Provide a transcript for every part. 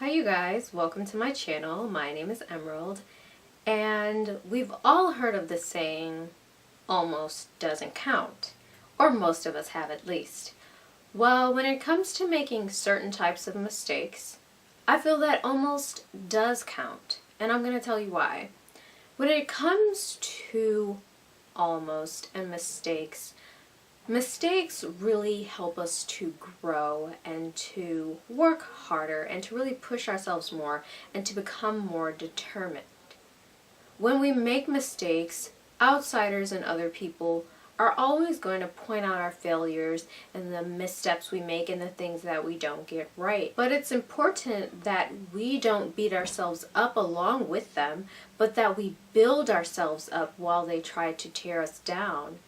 Hi you guys, welcome to my channel. My name is Emerald, and we've all heard of the saying, almost doesn't count, or most of us have at least. Well, when it comes to making certain types of mistakes, I feel that almost does count, and I'm going to tell you why. When it comes to almost and mistakes really help us to grow and to work harder and to really push ourselves more and to become more determined. When we make mistakes, outsiders and other people are always going to point out our failures and the missteps we make and the things that we don't get right. But it's important that we don't beat ourselves up along with them, but that we build ourselves up while they try to tear us down.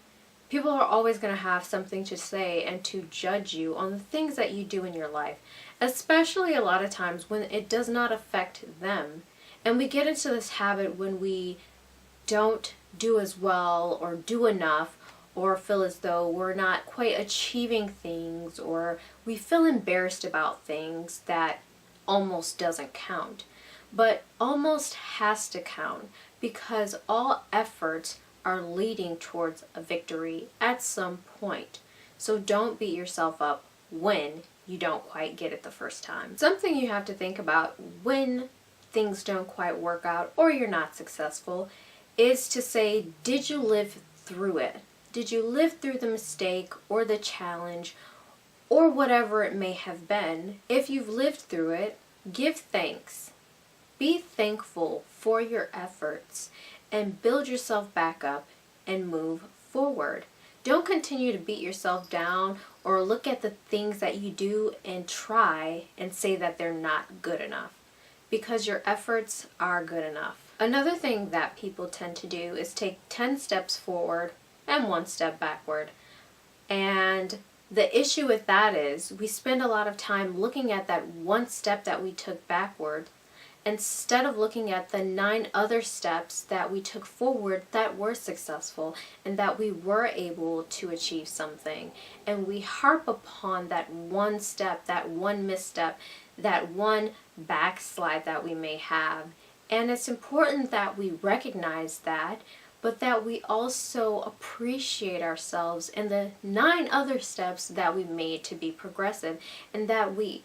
People are always going to have something to say and to judge you on the things that you do in your life, especially a lot of times when it does not affect them. And we get into this habit when we don't do as well or do enough or feel as though we're not quite achieving things, or we feel embarrassed about things that almost doesn't count. But almost has to count, because all efforts are leading towards a victory at some point. So don't beat yourself up when you don't quite get it the first time. Something you have to think about when things don't quite work out or you're not successful is to say, did you live through it? Did you live through the mistake or the challenge or whatever it may have been? If you've lived through it, give thanks. Be thankful for your efforts and build yourself back up and move forward. Don't continue to beat yourself down or look at the things that you do and try and say that they're not good enough, because your efforts are good enough. Another thing that people tend to do is take 10 steps forward and 1 step backward. And the issue with that is we spend a lot of time looking at that 1 step that we took backward instead of looking at the 9 other steps that we took forward that were successful and that we were able to achieve something. And we harp upon that 1 step, that 1 misstep, that 1 backslide that we may have. And it's important that we recognize that, but that we also appreciate ourselves and the 9 other steps that we made to be progressive, and that we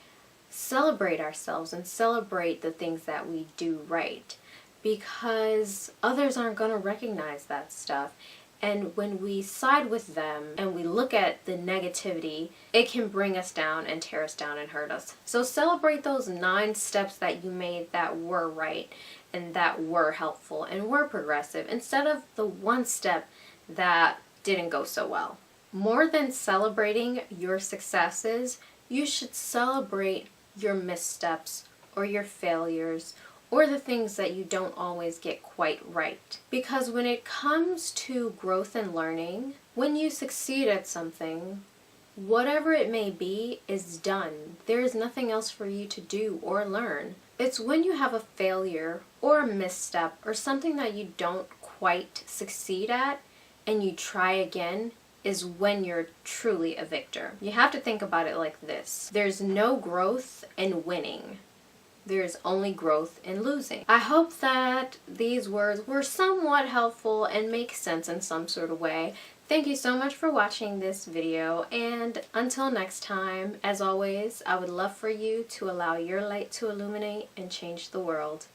celebrate ourselves and celebrate the things that we do right, because others aren't going to recognize that stuff. And when we side with them and we look at the negativity, it can bring us down and tear us down and hurt us. So celebrate those 9 steps that you made that were right and that were helpful and were progressive, instead of the 1 step that didn't go so well. More than celebrating your successes, you should celebrate your missteps or your failures or the things that you don't always get quite right. Because when it comes to growth and learning, when you succeed at something, whatever it may be is done. There is nothing else for you to do or learn. It's when you have a failure or a misstep or something that you don't quite succeed at and you try again is when you're truly a victor. You have to think about it like this. There's no growth in winning. There's only growth in losing. I hope that these words were somewhat helpful and make sense in some sort of way. Thank you so much for watching this video, and until next time, as always, I would love for you to allow your light to illuminate and change the world.